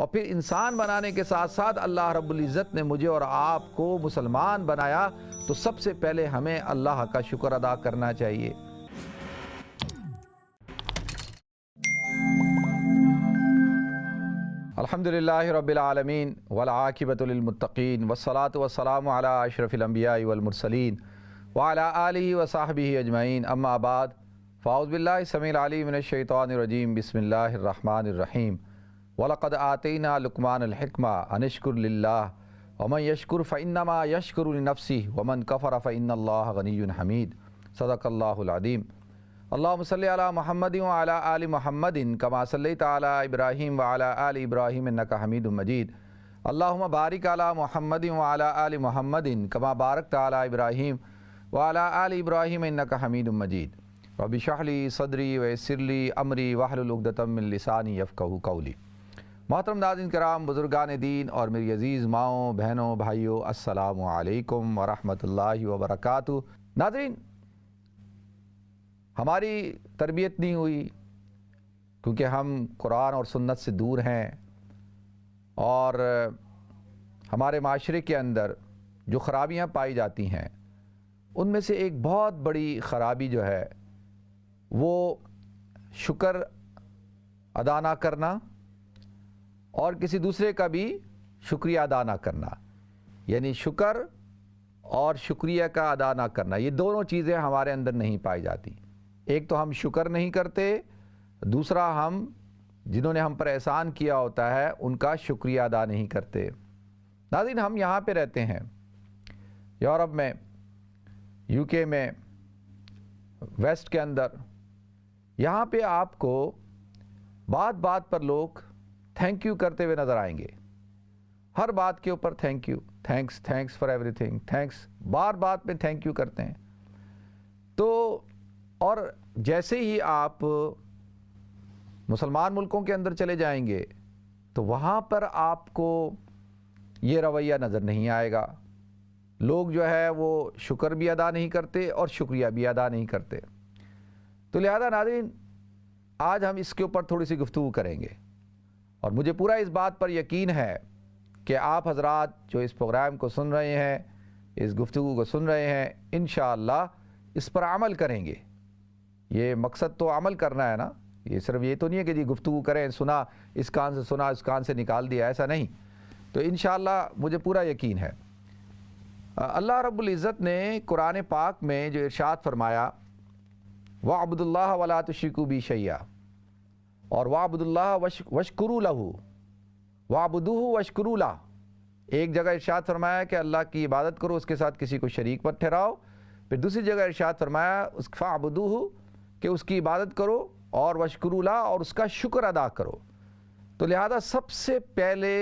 اور پھر انسان بنانے کے ساتھ ساتھ اللہ رب العزت نے مجھے اور آپ کو مسلمان بنایا، تو سب سے پہلے ہمیں اللہ کا شکر ادا کرنا چاہیے۔ الحمدللہ رب العالمین والعاقبۃ للمتقین والصلاة والسلام علی اشرف الانبیاء والمرسلین وعلی آلہ وصحبہ اجمعین، اما بعد، فاعوذ باللہ السمیع العلیم من الشیطان الرجیم، بسم اللہ الرحمن الرحیم۔ وَلَقَدْ آتَيْنَا لُقْمَانَ الْحِكْمَةَ أَنِ اشْكُرْ لِلَّهِ وَمَنْ يَشْكُرْ فَإِنَّمَا يَشْكُرُ لِنَفْسِهِ وَمَنْ كَفَرَ فَإِنَّ اللَّهَ غَنِيٌّ حَمِيدٌ صدق اللہ العظیم۔ اللہم صلی علی محمد وعلی آل محمد کما صلیت علی ابراہیم وعلی آل ابراہیم انک حمید مجید۔ اللہم بارک علی محمد وعلی آل محمد کما بارکت علی ابراہیم وعلی آل ابراہیم انک حمید مجید۔ رب اشرح لی صدری ویسر لی امری واحلل عقدۃ من لسانی یفقہوا قولی۔ محترم ناظرین کرام، بزرگان دین اور میری عزیز ماؤں، بہنوں، بھائیوں، السلام علیکم ورحمۃ اللہ وبرکاتہ۔ ناظرین، ہماری تربیت نہیں ہوئی کیونکہ ہم قرآن اور سنت سے دور ہیں، اور ہمارے معاشرے کے اندر جو خرابیاں پائی جاتی ہیں ان میں سے ایک بہت بڑی خرابی جو ہے وہ شکر ادا نہ کرنا اور کسی دوسرے کا بھی شکریہ ادا نہ کرنا، یعنی شکر اور شکریہ کا ادا نہ کرنا، یہ دونوں چیزیں ہمارے اندر نہیں پائی جاتی۔ ایک تو ہم شکر نہیں کرتے، دوسرا ہم جنہوں نے ہم پر احسان کیا ہوتا ہے ان کا شکریہ ادا نہیں کرتے۔ ناظرین، ہم یہاں پہ رہتے ہیں یورپ میں، یو کے میں، ویسٹ کے اندر، یہاں پہ آپ کو بات بات پر لوگ تھینک یو کرتے ہوئے نظر آئیں گے۔ ہر بات کے اوپر thank you, thanks for everything, thanks, بار بات میں تھینک یو کرتے ہیں۔ تو اور جیسے ہی آپ مسلمان ملکوں کے اندر چلے جائیں گے تو وہاں پر آپ کو یہ رویہ نظر نہیں آئے گا۔ لوگ جو ہے وہ شکر بھی ادا نہیں کرتے اور شکریہ بھی ادا نہیں کرتے۔ تو لہذا ناظرین، آج ہم اس کے اوپر تھوڑی سی گفتگو کریں گے، اور مجھے پورا اس بات پر یقین ہے کہ آپ حضرات جو اس پروگرام کو سن رہے ہیں، اس گفتگو کو سن رہے ہیں، انشاءاللہ اس پر عمل کریں گے۔ یہ مقصد تو عمل کرنا ہے نا، یہ صرف یہ تو نہیں ہے کہ جی گفتگو کریں، سنا اس کان سے سنا اس کان سے نکال دیا، ایسا نہیں۔ تو انشاءاللہ مجھے پورا یقین ہے۔ اللہ رب العزت نے قرآن پاک میں جو ارشاد فرمایا، وَاعْبُدُوا اللَّهَ وَلَا تُشْرِكُوا بِهِ شَيْئًا، اور وَاعْبُدُوا اللَّهَ وَاشْكُرُوا لَهُ، وَاعْبُدُوهُ وَاشْكُرُوا لَهُ۔ ایک جگہ ارشاد فرمایا کہ اللہ کی عبادت کرو، اس کے ساتھ کسی کو شریک مت ٹھہراؤ۔ پھر دوسری جگہ ارشاد فرمایا فَاعْبُدُوهُ، کہ اس کی عبادت کرو، اور وَاشْكُرُوا لَهُ، اور اس کا شکر ادا کرو۔ تو لہذا سب سے پہلے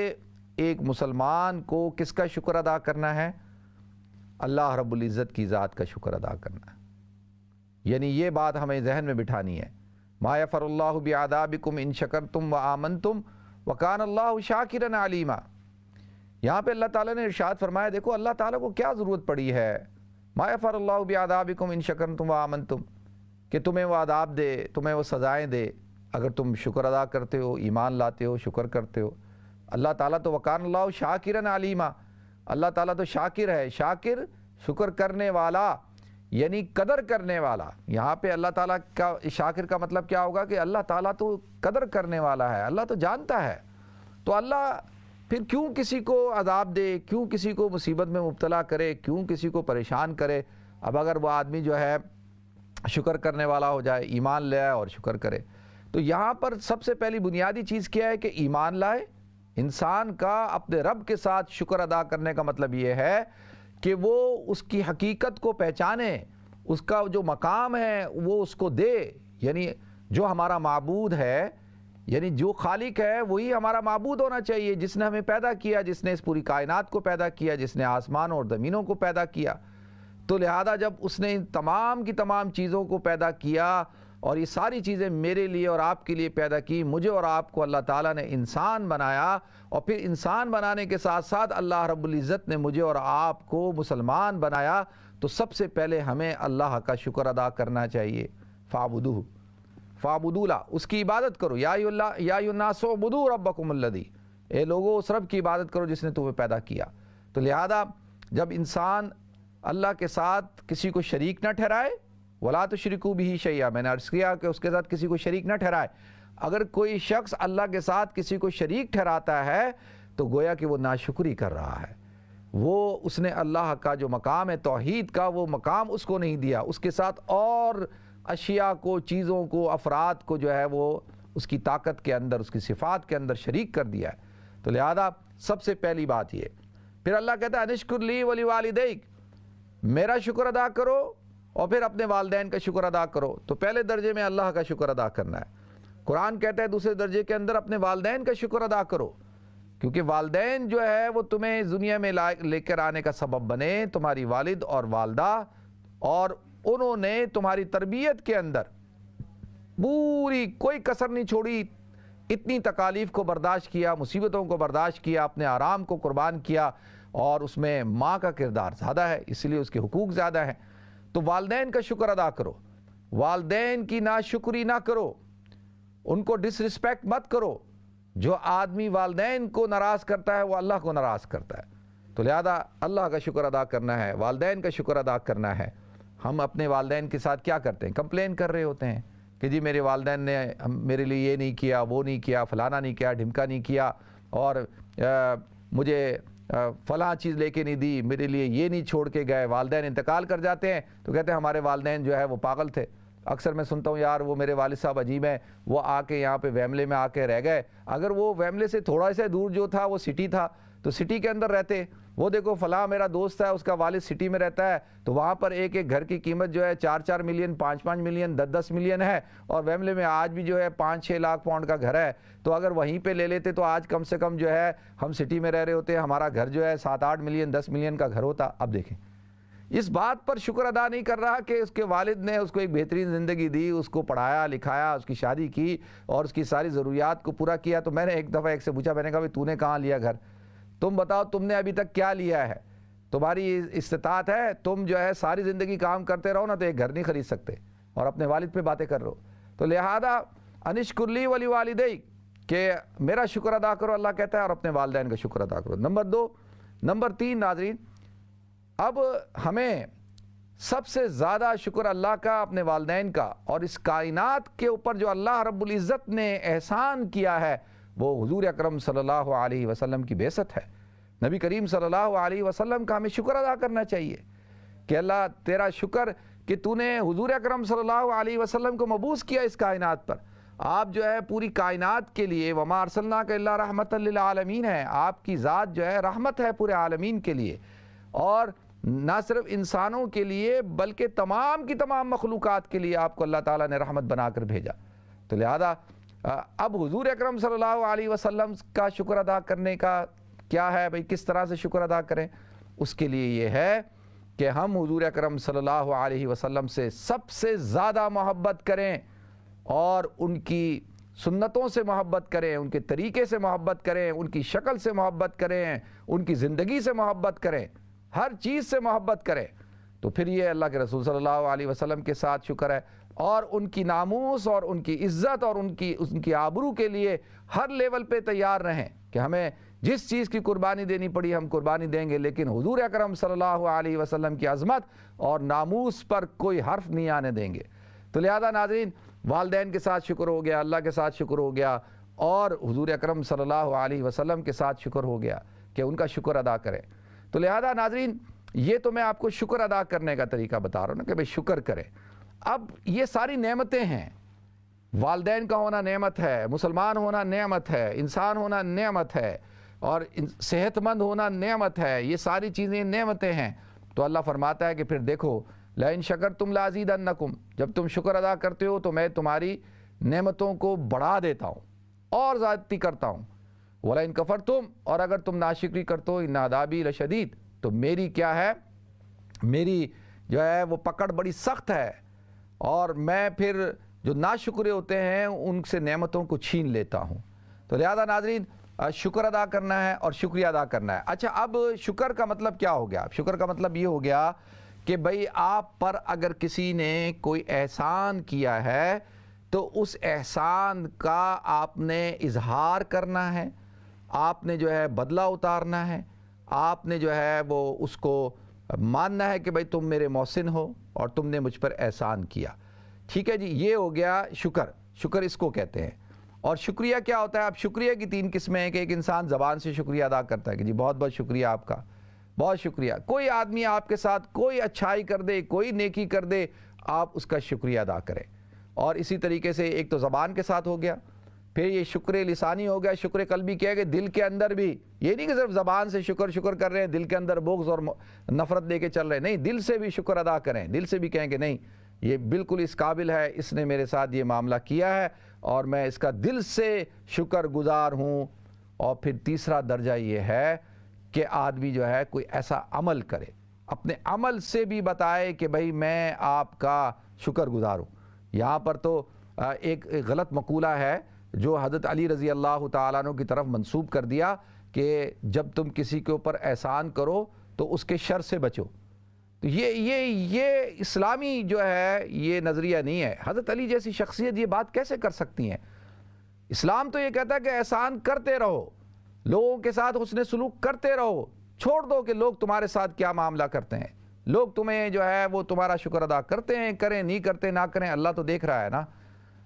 ایک مسلمان کو کس کا شکر ادا کرنا ہے؟ اللہ رب العزت کی ذات کا شکر ادا کرنا ہے۔ یعنی یہ بات ہمیں ذہن میں بٹھانی ہے، ما یفعل اللہ بعذابکم ان شکرتم وآمنتم وکان اللہ شاکرا علیما۔ یہاں پہ اللہ تعالیٰ نے ارشاد فرمایا، دیکھو اللہ تعالیٰ کو کیا ضرورت پڑی ہے، ما یفعل اللہ بعذابکم ان شکرتم وآمنتم، کہ تمہیں وہ عذاب دے، تمہیں وہ سزائیں دے اگر تم شکر ادا کرتے ہو، ایمان لاتے ہو، شکر کرتے ہو۔ اللہ تعالیٰ تو وکان اللہ شاکرا علیما، اللہ تعالیٰ تو شاکر ہے، شاکر شکر کرنے والا، یعنی قدر کرنے والا۔ یہاں پہ اللہ تعالیٰ کا شاکر کا مطلب کیا ہوگا کہ اللہ تعالیٰ تو قدر کرنے والا ہے، اللہ تو جانتا ہے۔ تو اللہ پھر کیوں کسی کو عذاب دے، کیوں کسی کو مصیبت میں مبتلا کرے، کیوں کسی کو پریشان کرے؟ اب اگر وہ آدمی جو ہے شکر کرنے والا ہو جائے، ایمان لے آئے اور شکر کرے، تو یہاں پر سب سے پہلی بنیادی چیز کیا ہے کہ ایمان لائے۔ انسان کا اپنے رب کے ساتھ شکر ادا کرنے کا مطلب یہ ہے کہ وہ اس کی حقیقت کو پہچانے، اس کا جو مقام ہے وہ اس کو دے، یعنی جو ہمارا معبود ہے، یعنی جو خالق ہے وہی ہمارا معبود ہونا چاہیے، جس نے ہمیں پیدا کیا، جس نے اس پوری کائنات کو پیدا کیا، جس نے آسمان اور زمینوں کو پیدا کیا۔ تو لہذا جب اس نے ان تمام کی تمام چیزوں کو پیدا کیا، اور یہ ساری چیزیں میرے لیے اور آپ کے لیے پیدا کی، مجھے اور آپ کو اللہ تعالیٰ نے انسان بنایا، اور پھر انسان بنانے کے ساتھ ساتھ اللہ رب العزت نے مجھے اور آپ کو مسلمان بنایا، تو سب سے پہلے ہمیں اللہ کا شکر ادا کرنا چاہیے۔ فَاعْبُدُوهُ، فَاعْبُدُوا لَهُ، اس کی عبادت کرو۔ یا ایھا الناس اعبدوا ربکم الذی، اے لوگو اس رب کی عبادت کرو جس نے تمہیں پیدا کیا۔ تو لہذا جب انسان اللہ کے ساتھ کسی کو شریک نہ ٹھہرائے، وَلَا تُشْرِكُوا بِهِ شَيْئًا، میں نے عرض کیا کہ اس کے ساتھ کسی کو شریک نہ ٹھہرائے۔ اگر کوئی شخص اللہ کے ساتھ کسی کو شریک ٹھہراتا ہے تو گویا کہ وہ ناشکری کر رہا ہے، اس نے اللہ کا جو مقام ہے توحید کا، وہ مقام اس کو نہیں دیا، اس کے ساتھ اور اشیاء کو، چیزوں کو، افراد کو جو ہے وہ اس کی طاقت کے اندر، اس کی صفات کے اندر شریک کر دیا ہے۔ تو لہذا سب سے پہلی بات یہ۔ پھر اللہ کہتا ہے انشکر لی ولیوالدیک، میرا شکر ادا کرو اور پھر اپنے والدین کا شکر ادا کرو۔ تو پہلے درجے میں اللہ کا شکر ادا کرنا ہے۔ قرآن کہتا ہے دوسرے درجے کے اندر اپنے والدین کا شکر ادا کرو، کیونکہ والدین جو ہے وہ تمہیں دنیا میں لے کر آنے کا سبب بنے، تمہاری والد اور والدہ، اور انہوں نے تمہاری تربیت کے اندر پوری کوئی کسر نہیں چھوڑی، اتنی تکالیف کو برداشت کیا، مصیبتوں کو برداشت کیا، اپنے آرام کو قربان کیا، اور اس میں ماں کا کردار زیادہ ہے، اس لیے اس کے حقوق زیادہ ہیں۔ تو والدین کا شکر ادا کرو، والدین کی ناشکری نہ کرو، ان کو ڈس رسپیکٹ مت کرو۔ جو آدمی والدین کو ناراض کرتا ہے وہ اللہ کو ناراض کرتا ہے۔ تو لہذا اللہ کا شکر ادا کرنا ہے، والدین کا شکر ادا کرنا ہے۔ ہم اپنے والدین کے ساتھ کیا کرتے ہیں؟ کمپلین کر رہے ہوتے ہیں کہ جی میرے والدین نے میرے لیے یہ نہیں کیا، وہ نہیں کیا، فلانا نہیں کیا، ڈھمکا نہیں کیا، اور مجھے فلاں چیز لے کے نہیں دی، میرے لیے یہ نہیں چھوڑ کے گئے۔ والدین انتقال کر جاتے ہیں تو کہتے ہیں ہمارے والدین جو ہے وہ پاگل تھے۔ اکثر میں سنتا ہوں یار وہ میرے والد صاحب عجیب ہیں، وہ آ کے یہاں پہ ویملے میں آ کے رہ گئے۔ اگر وہ ویملے سے تھوڑا سا دور جو تھا وہ سٹی تھا تو سٹی کے اندر رہتے۔ وہ دیکھو فلاں میرا دوست ہے، اس کا والد سٹی میں رہتا ہے، تو وہاں پر ایک ایک گھر کی قیمت جو ہے 4-4 ملین، 5-5 ملین، 10-10 ملین ہے، اور ویملے میں آج بھی جو ہے 5-6 لاکھ پاؤنڈ کا گھر ہے۔ تو اگر وہیں پہ لے لیتے تو آج کم سے کم جو ہے ہم سٹی میں رہ رہے ہوتے، ہمارا گھر جو ہے 7-8 ملین، 10 ملین کا گھر ہوتا۔ اب دیکھیں اس بات پر شکر ادا نہیں کر رہا کہ اس کے والد نے اس کو ایک بہترین زندگی دی، اس کو پڑھایا لکھایا، اس کی شادی کی اور اس کی ساری ضروریات کو پورا کیا۔ تو میں نے ایک دفعہ ایک سے پوچھا، میں نے کہا بھائی تو نے کہاں لیا گھر؟ تم بتاؤ تم نے ابھی تک کیا لیا ہے؟ تمہاری استطاعت ہے؟ تم جو ہے ساری زندگی کام کرتے رہو نا تو ایک گھر نہیں خرید سکتے، اور اپنے والد پہ باتیں کر رہو۔ تو لہذا انشکر لی ولیوالدیک، کہ میرا شکر ادا کرو، اللہ کہتا ہے، اور اپنے والدین کا شکر ادا کرو۔ نمبر 3 ناظرین، اب ہمیں سب سے زیادہ شکر اللہ کا، اپنے والدین کا، اور اس کائنات کے اوپر جو اللہ رب العزت نے احسان کیا ہے وہ حضور اکرم صلی اللہ علیہ وسلم کی بعثت ہے۔ نبی کریم صلی اللہ علیہ وسلم کا ہمیں شکر ادا کرنا چاہیے کہ اللہ تیرا شکر کہ تو نے حضور اکرم صلی اللہ علیہ وسلم کو مبعوث کیا اس کائنات پر۔ آپ جو ہے پوری کائنات کے لیے وما ارسلناک الا رحمۃ للعالمین ہے، آپ کی ذات جو ہے رحمت ہے پورے عالمین کے لیے، اور نہ صرف انسانوں کے لیے بلکہ تمام کی تمام مخلوقات کے لیے آپ کو اللہ تعالیٰ نے رحمت بنا کر بھیجا۔ تو لہذا اب حضور اکرم صلی اللہ علیہ وسلم کا شکر ادا کرنے کا کیا ہے بھئی، کس طرح سے شکر ادا کریں؟ اس کے لیے یہ ہے کہ ہم حضور اکرم صلی اللہ علیہ وسلم سے سب سے زیادہ محبت کریں، اور ان کی سنتوں سے محبت کریں، ان کے طریقے سے محبت کریں، ان کی شکل سے محبت کریں، ان کی زندگی سے محبت کریں، ہر چیز سے محبت کریں۔ تو پھر یہ اللہ کے رسول صلی اللہ علیہ وسلم کے ساتھ شکر ہے، اور ان کی ناموس اور ان کی عزت اور ان کی آبرو کے لیے ہر لیول پہ تیار رہیں کہ ہمیں جس چیز کی قربانی دینی پڑی ہم قربانی دیں گے، لیکن حضور اکرم صلی اللہ علیہ وسلم کی عظمت اور ناموس پر کوئی حرف نہیں آنے دیں گے۔ تو لہذا ناظرین، والدین کے ساتھ شکر ہو گیا، اللہ کے ساتھ شکر ہو گیا، اور حضور اکرم صلی اللہ علیہ وسلم کے ساتھ شکر ہو گیا کہ ان کا شکر ادا کریں۔ تو لہذا ناظرین، یہ تو میں آپ کو شکر ادا کرنے کا طریقہ بتا رہا ہوں نا کہ بھئی شکر کریں۔ اب یہ ساری نعمتیں ہیں، والدین کا ہونا نعمت ہے، مسلمان ہونا نعمت ہے، انسان ہونا نعمت ہے، اور صحت مند ہونا نعمت ہے، یہ ساری چیزیں نعمتیں ہیں۔ تو اللہ فرماتا ہے کہ پھر دیکھو لئن شکرتم لازیدنکم، جب تم شکر ادا کرتے ہو تو میں تمہاری نعمتوں کو بڑھا دیتا ہوں اور زیادتی کرتا ہوں۔ وَلَئِن کَفَرْتُمْ، اور اگر تم ناشکری کرتے ہو، اِنَّ عَذَابِی لَشَدِیدٌ، تو میری کیا ہے، میری جو ہے وہ پکڑ بڑی سخت ہے، اور میں پھر جو ناشکرے ہوتے ہیں ان سے نعمتوں کو چھین لیتا ہوں۔ تو لہذا ناظرین، شکر ادا کرنا ہے اور شکریہ ادا کرنا ہے۔ اچھا، اب شکر کا مطلب کیا ہو گیا؟ شکر کا مطلب یہ ہو گیا کہ بھئی آپ پر اگر کسی نے کوئی احسان کیا ہے تو اس احسان کا آپ نے اظہار کرنا ہے، آپ نے جو ہے بدلہ اتارنا ہے، آپ نے جو ہے وہ اس کو ماننا ہے کہ بھئی تم میرے محسن ہو اور تم نے مجھ پر احسان کیا۔ ٹھیک ہے جی، یہ ہو گیا شکر، شکر اس کو کہتے ہیں۔ اور شکریہ کیا ہوتا ہے؟ اب شکریہ کی 3 قسمیں ہیں کہ ایک انسان زبان سے شکریہ ادا کرتا ہے کہ جی بہت بہت شکریہ آپ کا، بہت شکریہ۔ کوئی آدمی آپ کے ساتھ کوئی اچھائی کر دے، کوئی نیکی کر دے، آپ اس کا شکریہ ادا کریں۔ اور اسی طریقے سے ایک تو زبان کے ساتھ ہو گیا، پھر یہ شکر لسانی ہو گیا، شکر قلبی کیا ہے کہ دل کے اندر بھی، یہ نہیں کہ صرف زبان سے شکر شکر کر رہے ہیں، دل کے اندر بغض اور نفرت لے کے چل رہے ہیں، نہیں، دل سے بھی شکر ادا کریں، دل سے بھی کہیں کہ نہیں یہ بالکل اس قابل ہے، اس نے میرے ساتھ یہ معاملہ کیا ہے اور میں اس کا دل سے شکر گزار ہوں۔ اور پھر تیسرا درجہ یہ ہے کہ آدمی جو ہے کوئی ایسا عمل کرے، اپنے عمل سے بھی بتائے کہ بھئی میں آپ کا شکر گزار ہوں۔ یہاں پر تو ایک غلط مقولہ ہے جو حضرت علی رضی اللہ تعالیٰ عنہ کی طرف منسوب کر دیا کہ جب تم کسی کے اوپر احسان کرو تو اس کے شر سے بچو۔ تو یہ اسلامی جو ہے یہ نظریہ نہیں ہے۔ حضرت علی جیسی شخصیت یہ بات کیسے کر سکتی ہیں؟ اسلام تو یہ کہتا ہے کہ احسان کرتے رہو، لوگوں کے ساتھ حسن سلوک کرتے رہو، چھوڑ دو کہ لوگ تمہارے ساتھ کیا معاملہ کرتے ہیں، لوگ تمہیں جو ہے وہ تمہارا شکر ادا کرتے ہیں، کریں نہیں کرتے نہ کریں، اللہ تو دیکھ رہا ہے نا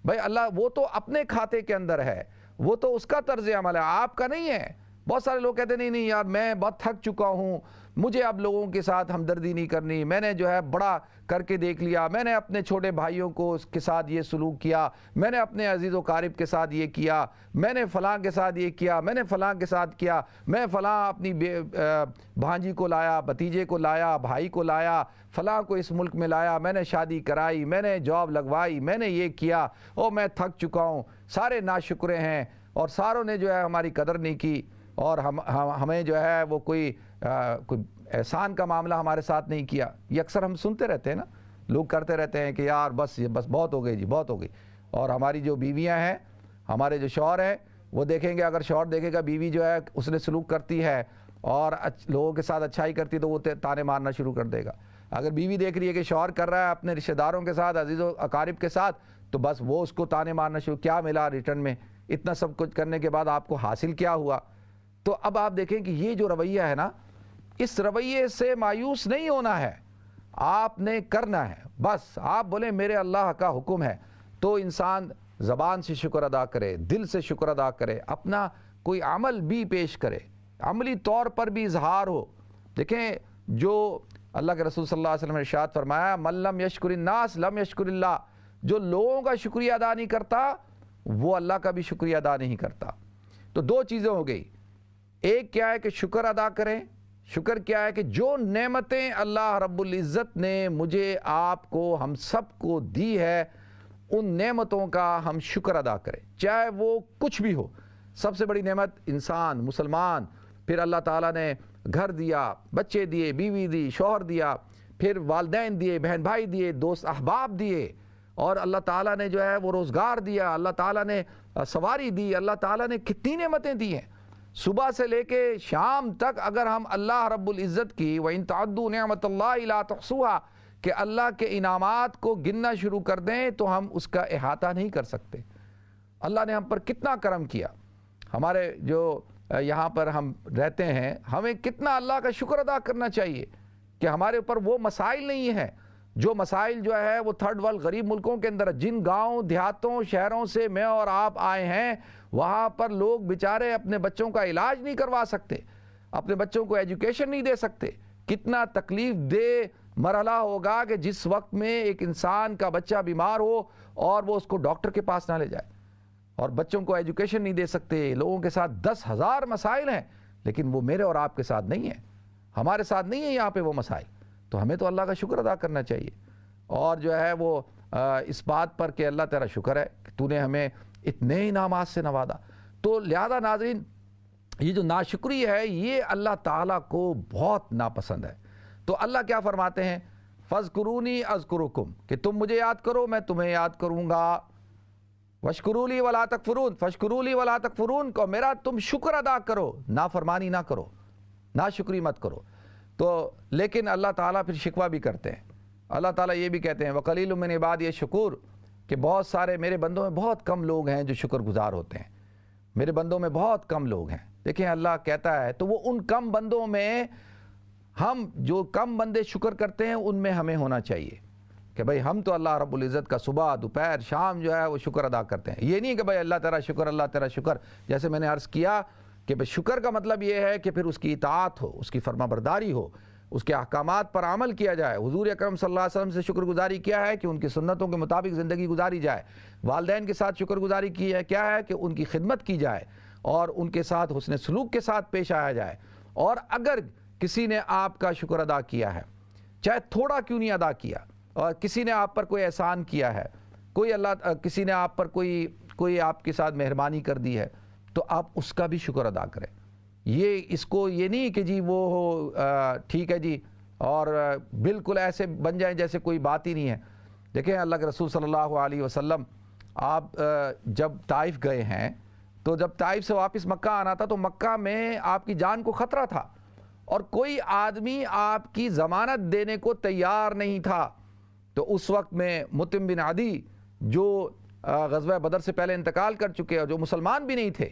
بھائی، اللہ وہ تو اپنے کھاتے کے اندر ہے، وہ تو اس کا طرز عمل ہے، آپ کا نہیں ہے۔ بہت سارے لوگ کہتے ہیں نہیں یار میں بہت تھک چکا ہوں، مجھے اب لوگوں کے ساتھ ہمدردی نہیں کرنی، میں نے جو ہے بڑا کر کے دیکھ لیا، میں نے اپنے چھوٹے بھائیوں کو اس کے ساتھ یہ سلوک کیا، میں نے اپنے عزیز و قارب کے ساتھ یہ کیا، میں نے فلاں کے ساتھ یہ کیا، میں نے فلاں کے ساتھ کیا، میں فلاں اپنی بھانجی کو لایا، بھتیجے کو لایا، بھائی کو لایا، فلاں کو اس ملک میں لایا، میں نے شادی کرائی، میں نے جاب لگوائی، میں نے یہ کیا، میں تھک چکا ہوں، سارے ناشکرے ہیں اور ساروں نے جو ہے ہماری قدر نہیں کی اور ہمیں جو ہے وہ کوئی احسان کا معاملہ ہمارے ساتھ نہیں کیا۔ یہ اکثر ہم سنتے رہتے ہیں نا، لوگ کرتے رہتے ہیں کہ یار بس بہت ہو گئی جی، بہت ہو گئی۔ اور ہماری جو بیویاں ہیں، ہمارے جو شوہر ہیں، وہ دیکھیں گے، اگر شوہر دیکھے گا بیوی جو ہے اس نے سلوک کرتی ہے اور لوگوں کے ساتھ اچھائی کرتی تو وہ تانے مارنا شروع کر دے گا۔ اگر بیوی دیکھ رہی ہے کہ شوہر کر رہا ہے اپنے رشتہ داروں کے ساتھ، عزیز و اقارب کے ساتھ، تو بس وہ اس کو تانے مارنا شروع، کیا ملا ریٹرن میں، اتنا سب کچھ کرنے کے بعد آپ کو حاصل کیا ہوا؟ تو اب آپ دیکھیں کہ یہ جو رویہ ہے نا، اس رویے سے مایوس نہیں ہونا ہے، آپ نے کرنا ہے۔ بس آپ بولیں میرے اللہ کا حکم ہے، تو انسان زبان سے شکر ادا کرے، دل سے شکر ادا کرے، اپنا کوئی عمل بھی پیش کرے، عملی طور پر بھی اظہار ہو۔ دیکھیں جو اللہ کے رسول صلی اللہ علیہ وسلم نے ارشاد فرمایا، من لم یشکر الناس لم یشکر اللہ، جو لوگوں کا شکریہ ادا نہیں کرتا وہ اللہ کا بھی شکریہ ادا نہیں کرتا۔ تو 2 چیزیں ہو گئی، ایک کیا ہے کہ شکر ادا کریں، شکر کیا ہے کہ جو نعمتیں اللہ رب العزت نے مجھے، آپ کو، ہم سب کو دی ہے، ان نعمتوں کا ہم شکر ادا کریں، چاہے وہ کچھ بھی ہو۔ سب سے بڑی نعمت انسان، مسلمان، پھر اللہ تعالیٰ نے گھر دیا، بچے دیے، بیوی دی، شوہر دیا، پھر والدین دیے، بہن بھائی دیے، دوست احباب دیے، اور اللہ تعالیٰ نے جو ہے وہ روزگار دیا، اللہ تعالیٰ نے سواری دی، اللہ تعالیٰ نے کتنی نعمتیں دی ہیں۔ صبح سے لے کے شام تک اگر ہم اللہ رب العزت کی وَإِن تَعُدُّوا نِعْمَةَ اللَّهِ لَا تُحْصُوهَا کہ اللہ کے انعامات کو گننا شروع کر دیں تو ہم اس کا احاطہ نہیں کر سکتے۔ اللہ نے ہم پر کتنا کرم کیا، ہمارے جو یہاں پر ہم رہتے ہیں، ہمیں کتنا اللہ کا شکر ادا کرنا چاہیے کہ ہمارے اوپر وہ مسائل نہیں ہیں جو مسائل جو ہے وہ تھرڈ ورلڈ غریب ملکوں کے اندر، جن گاؤں دیہاتوں شہروں سے میں اور آپ آئے ہیں، وہاں پر لوگ بیچارے اپنے بچوں کا علاج نہیں کروا سکتے، اپنے بچوں کو ایجوکیشن نہیں دے سکتے۔ کتنا تکلیف دہ مرحلہ ہوگا کہ جس وقت میں ایک انسان کا بچہ بیمار ہو اور وہ اس کو ڈاکٹر کے پاس نہ لے جائے، اور بچوں کو ایجوکیشن نہیں دے سکتے، لوگوں کے ساتھ 10,000 مسائل ہیں، لیکن وہ میرے اور آپ کے ساتھ نہیں ہیں، ہمارے ساتھ نہیں ہیں یہاں پہ وہ مسائل۔ تو ہمیں تو اللہ کا شکر ادا کرنا چاہیے، اور جو ہے وہ اس بات پر کہ اللہ تیرا شکر ہے کہ تو نے ہمیں اتنے انعامات سے نوازا۔ تو لہذا ناظرین، یہ جو ناشکری ہے یہ اللہ تعالیٰ کو بہت ناپسند ہے۔ تو اللہ کیا فرماتے ہیں؟ فَاذْكُرُونِي أَذْكُرُكُمْ کہ تم مجھے یاد کرو میں تمہیں یاد کروں گا، وَاشْكُرُوا لِي وَلَا تَكْفُرُونَ فَاشْكُرُوا لِي وَلَا تَكْفُرُونَ کو میرا تم شکر ادا کرو، نافرمانی نہ کرو، ناشکری مت کرو۔ تو لیکن اللہ تعالیٰ پھر شکوہ بھی کرتے ہیں، اللہ تعالیٰ یہ بھی کہتے ہیں وَقَلِيلٌ مِّنْ عِبَادِيَ الشَّكُورُ کہ بہت سارے میرے بندوں میں بہت کم لوگ ہیں جو شکر گزار ہوتے ہیں، میرے بندوں میں بہت کم لوگ ہیں دیکھیں اللہ کہتا ہے تو وہ ان کم بندوں میں، ہم جو کم بندے شکر کرتے ہیں ان میں ہمیں ہونا چاہیے کہ بھئی ہم تو اللہ رب العزت کا صبح دوپہر شام جو ہے وہ شکر ادا کرتے ہیں. یہ نہیں کہ بھئی اللہ تیرا شکر اللہ تیرا شکر. جیسے میں نے عرض کیا کہ بھئی شکر کا مطلب یہ ہے کہ پھر اس کی اطاعت ہو، اس کی فرما برداری ہو، اس کے احکامات پر عمل کیا جائے. حضور اکرم صلی اللہ علیہ وسلم سے شکر گزاری کیا ہے کہ ان کی سنتوں کے مطابق زندگی گزاری جائے. والدین کے ساتھ شکر گزاری کی ہے کیا ہے کہ ان کی خدمت کی جائے اور ان کے ساتھ حسن سلوک کے ساتھ پیش آیا جائے. اور اگر کسی نے آپ کا شکر ادا کیا ہے، چاہے تھوڑا کیوں نہیں ادا کیا، اور کسی نے آپ پر کوئی احسان کیا ہے، کسی نے آپ پر کوئی آپ کے ساتھ مہربانی کر دی ہے، تو آپ اس کا بھی شکر ادا کریں. اس کو یہ نہیں کہ جی وہ ٹھیک ہے جی اور بالکل ایسے بن جائیں جیسے کوئی بات ہی نہیں ہے. دیکھیں اللہ کے رسول صلی اللہ علیہ وسلم آپ جب طائف گئے ہیں تو جب طائف سے واپس مکہ آنا تھا تو مکہ میں آپ کی جان کو خطرہ تھا اور کوئی آدمی آپ کی ضمانت دینے کو تیار نہیں تھا. تو اس وقت میں مطعم بن عدی جو غزوہ بدر سے پہلے انتقال کر چکے اور جو مسلمان بھی نہیں تھے،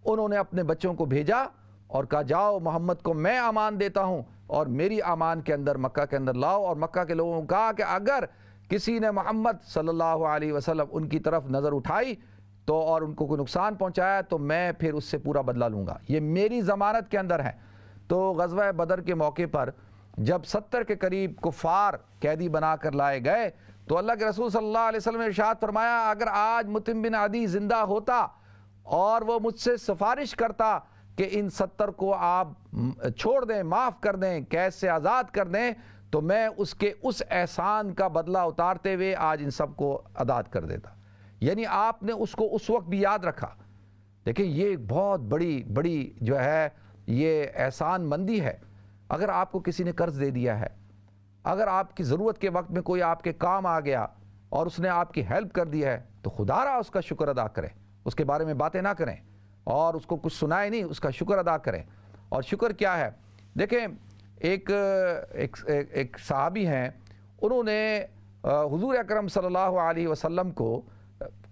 انہوں نے اپنے بچوں کو بھیجا اور کہا جاؤ محمد کو میں امان دیتا ہوں اور میری امان کے اندر مکہ کے اندر لاؤ. اور مکہ کے لوگوں کو کہا کہ اگر کسی نے محمد صلی اللہ علیہ وسلم ان کی طرف نظر اٹھائی تو اور ان کو کوئی نقصان پہنچایا تو میں پھر اس سے پورا بدلہ لوں گا، یہ میری ضمانت کے اندر ہے. تو غزوہ بدر کے موقع پر جب 70 کے قریب کفار قیدی بنا کر لائے گئے تو اللہ کے رسول صلی اللہ علیہ وسلم نے ارشاد فرمایا اگر آج مطعم بن عدی زندہ ہوتا اور وہ مجھ سے سفارش کرتا کہ ان 70 کو آپ چھوڑ دیں، معاف کر دیں، قید سے آزاد کر دیں، تو میں اس کے اس احسان کا بدلہ اتارتے ہوئے آج ان سب کو آزاد کر دیتا. یعنی آپ نے اس کو اس وقت بھی یاد رکھا. دیکھیں یہ ایک بہت بڑی جو ہے یہ احسان مندی ہے. اگر آپ کو کسی نے قرض دے دیا ہے، اگر آپ کی ضرورت کے وقت میں کوئی آپ کے کام آ گیا اور اس نے آپ کی ہیلپ کر دی ہے تو خدا را اس کا شکر ادا کریں، اس کے بارے میں باتیں نہ کریں اور اس کو کچھ سنائے نہیں، اس کا شکر ادا کریں. اور شکر کیا ہے؟ دیکھیں ایک صحابی ہیں، انہوں نے حضور اکرم صلی اللہ علیہ وسلم کو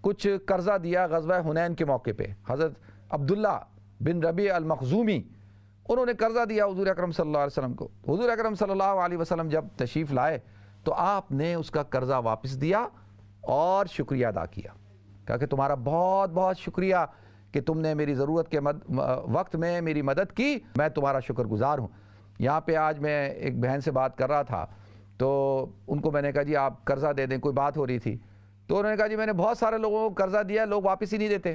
کچھ قرضہ دیا غزوہ حنین کے موقع پہ. حضرت عبداللہ بن ربیع المخزومی انہوں نے قرضہ دیا حضور اکرم صلی اللہ علیہ وسلم کو. حضور اکرم صلی اللہ علیہ وسلم جب تشریف لائے تو آپ نے اس کا قرضہ واپس دیا اور شکریہ ادا کیا. کہا کہ تمہارا بہت بہت شکریہ کہ تم نے میری ضرورت کے وقت میں میری مدد کی، میں تمہارا شکر گزار ہوں. یہاں پہ آج میں ایک بہن سے بات کر رہا تھا تو ان کو میں نے کہا جی آپ قرضہ دے دیں، کوئی بات ہو رہی تھی تو انہوں نے کہا جی میں نے بہت سارے لوگوں کو قرضہ دیا، لوگ واپس ہی نہیں دیتے،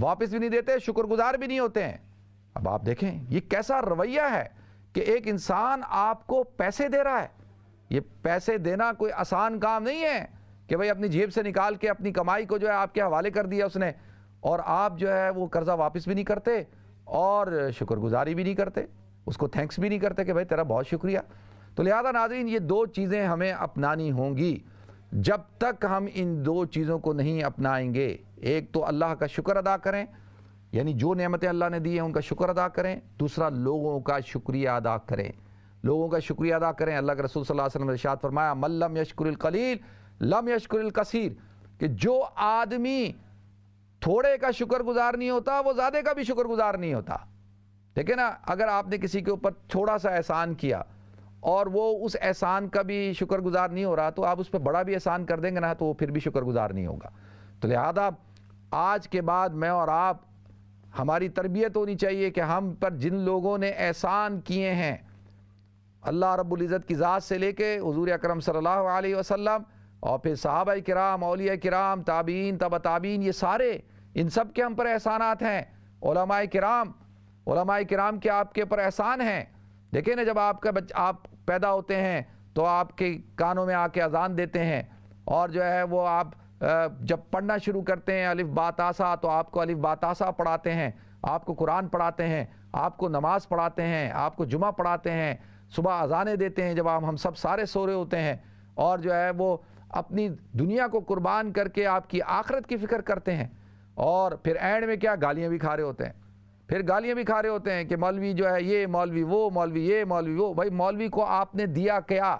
واپس بھی نہیں دیتے، شکر گزار بھی نہیں ہوتے ہیں. اب آپ دیکھیں یہ کیسا رویہ ہے کہ ایک انسان آپ کو پیسے دے رہا ہے. یہ پیسے دینا کوئی آسان کام نہیں ہے کہ بھئی اپنی جیب سے نکال کے اپنی کمائی کو جو ہے آپ کے حوالے کر دیا اس نے اور آپ جو ہے وہ قرضہ واپس بھی نہیں کرتے اور شکر گزاری بھی نہیں کرتے، اس کو تھینکس بھی نہیں کرتے کہ بھئی تیرا بہت شکریہ. تو لہذا ناظرین یہ دو چیزیں ہمیں اپنانی ہوں گی. جب تک ہم ان دو چیزوں کو نہیں اپنائیں گے، ایک تو اللہ کا شکر ادا کریں، یعنی جو نعمتیں اللہ نے دی ہیں ان کا شکر ادا کریں، دوسرا لوگوں کا شکریہ ادا کریں، لوگوں کا شکریہ ادا کریں. اللہ کے رسول صلی اللہ علیہ وسلم نے ارشاد فرمایا من لم یشکر القلیل لم یشکر الکثیر، کہ جو آدمی تھوڑے کا شکر گزار نہیں ہوتا وہ زیادہ کا بھی شکر گزار نہیں ہوتا. دیکھیں نا، اگر آپ نے کسی کے اوپر تھوڑا سا احسان کیا اور وہ اس احسان کا بھی شکر گزار نہیں ہو رہا تو آپ اس پہ بڑا بھی احسان کر دیں گے نا تو وہ پھر بھی شکر گزار نہیں ہوگا. تو لہذا آج کے بعد میں اور آپ، ہماری تربیت ہونی چاہیے کہ ہم پر جن لوگوں نے احسان کیے ہیں، اللہ رب العزت کی ذات سے لے کے حضور اکرم صلی اللہ علیہ وسلم اور پھر صحابہ کرام، اولیاء کرام، تابعین، تبع تابعین، یہ سارے ان سب کے ہم پر احسانات ہیں. علماء کرام کے آپ کے پر احسان ہیں. دیکھیں نا، جب آپ پیدا ہوتے ہیں تو آپ کے کانوں میں آ کے اذان دیتے ہیں اور جو ہے وہ آپ جب پڑھنا شروع کرتے ہیں الف با تا سا تو آپ کو الف با تا سا پڑھاتے ہیں، آپ کو قرآن پڑھاتے ہیں، آپ کو نماز پڑھاتے ہیں، آپ کو جمعہ پڑھاتے ہیں، صبح اذانیں دیتے ہیں جب ہم سب سارے سو رہے ہوتے ہیں، اور جو ہے وہ اپنی دنیا کو قربان کر کے آپ کی آخرت کی فکر کرتے ہیں. اور پھر اینڈ میں کیا گالیاں بھی کھا رہے ہوتے ہیں، کہ مولوی جو ہے یہ، مولوی وہ، مولوی یہ، مولوی وہ. بھائی مولوی کو آپ نے دیا کیا؟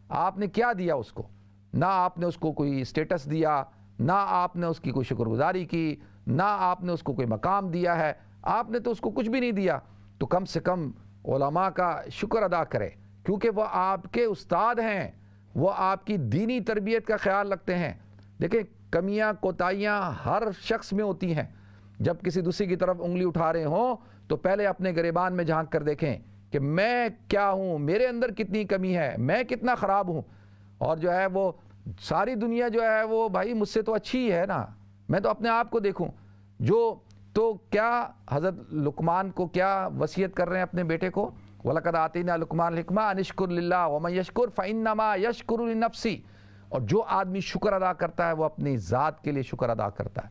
آپ نے کیا دیا اس کو؟ نہ آپ نے اس کو کوئی اسٹیٹس دیا، نہ آپ نے اس کی کوئی شکر گزاری کی، نہ آپ نے اس کو کوئی مقام دیا ہے. آپ نے تو اس کو کچھ بھی نہیں دیا، تو کم سے کم علماء کا شکر ادا کرے، کیونکہ وہ آپ کے استاد ہیں، وہ آپ کی دینی تربیت کا خیال رکھتے ہیں۔ دیکھیں کمیاں کوتاہیاں ہر شخص میں ہوتی ہیں، جب کسی دوسری کی طرف انگلی اٹھا رہے ہوں تو پہلے اپنے گریبان میں جھانک کر دیکھیں کہ میں کیا ہوں، میرے اندر کتنی کمی ہے، میں کتنا خراب ہوں، اور جو ہے وہ ساری دنیا جو ہے وہ بھائی مجھ سے تو اچھی ہی ہے نا، میں تو اپنے آپ کو دیکھوں۔ تو کیا حضرت لقمان کو کیا وصیت کر رہے ہیں اپنے بیٹے کو؟ وَلَقَدْ آتَيْنَا لُقْمَانَ الْحِكْمَةَ أَنِ اشْكُرْ لِلَّهِ وَمَن يَشْكُرْ فَإِنَّمَا يَشْكُرُ لِنَفْسِهِ۔ اور جو آدمی شکر ادا کرتا ہے وہ اپنی ذات کے لیے شکر ادا کرتا ہے،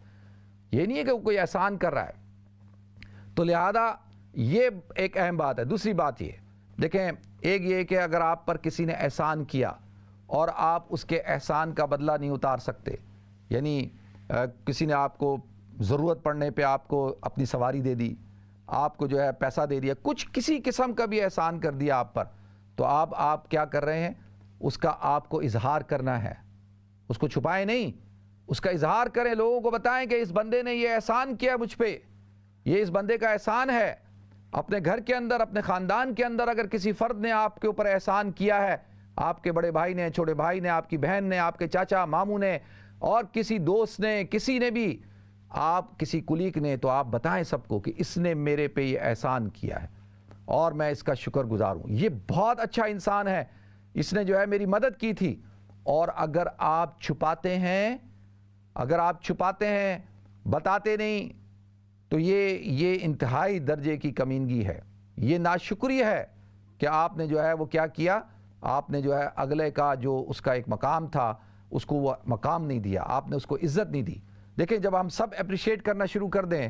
یہ نہیں ہے کہ وہ کوئی احسان کر رہا ہے۔ تو لہذا یہ ایک اہم بات ہے۔ دوسری بات یہ دیکھیں، ایک یہ کہ اگر آپ پر کسی نے احسان کیا اور آپ اس کے احسان کا بدلہ نہیں اتار سکتے، یعنی کسی نے آپ کو ضرورت پڑنے پہ آپ کو اپنی سواری دے دی، آپ کو جو ہے پیسہ دے دیا، کچھ کسی قسم کا بھی احسان کر دیا آپ پر، تو آپ کیا کر رہے ہیں؟ اس کا آپ کو اظہار کرنا ہے، اس کو چھپائیں نہیں، اس کا اظہار کریں، لوگوں کو بتائیں کہ اس بندے نے یہ احسان کیا مجھ پہ، یہ اس بندے کا احسان ہے۔ اپنے گھر کے اندر، اپنے خاندان کے اندر اگر کسی فرد نے آپ کے اوپر احسان کیا ہے، آپ کے بڑے بھائی نے، چھوٹے بھائی نے، آپ کی بہن نے، آپ کے چاچا ماموں نے، اور کسی دوست نے، کسی نے بھی، آپ کسی کلیگ نے، تو آپ بتائیں سب کو کہ اس نے میرے پہ یہ احسان کیا ہے اور میں اس کا شکر گزار ہوں، یہ بہت اچھا انسان ہے، اس نے جو ہے میری مدد کی تھی۔ اور اگر آپ چھپاتے ہیں، بتاتے نہیں، تو یہ انتہائی درجے کی کمینگی ہے، یہ ناشکری ہے کہ آپ نے جو ہے وہ کیا کیا، آپ نے جو ہے اگلے کا جو اس کا ایک مقام تھا اس کو وہ مقام نہیں دیا، آپ نے اس کو عزت نہیں دی۔ دیکھیں جب ہم سب اپریشیٹ کرنا شروع کر دیں،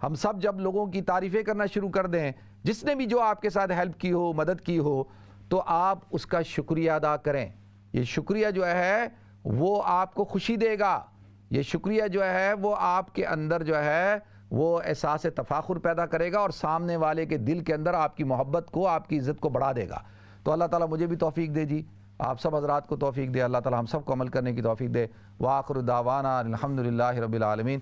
ہم سب جب لوگوں کی تعریفیں کرنا شروع کر دیں، جس نے بھی جو آپ کے ساتھ ہیلپ کی ہو، مدد کی ہو، تو آپ اس کا شکریہ ادا کریں۔ یہ شکریہ جو ہے وہ آپ کو خوشی دے گا، یہ شکریہ جو ہے وہ آپ کے اندر جو ہے وہ احساس تفاخر پیدا کرے گا، اور سامنے والے کے دل کے اندر آپ کی محبت کو، آپ کی عزت کو بڑھا دے گا۔ تو اللہ تعالیٰ مجھے بھی توفیق دے جی، آپ سب حضرات کو توفیق دے، اللہ تعالیٰ ہم سب کو عمل کرنے کی توفیق دے۔ وآخر دعوانا الحمدللہ رب العالمین۔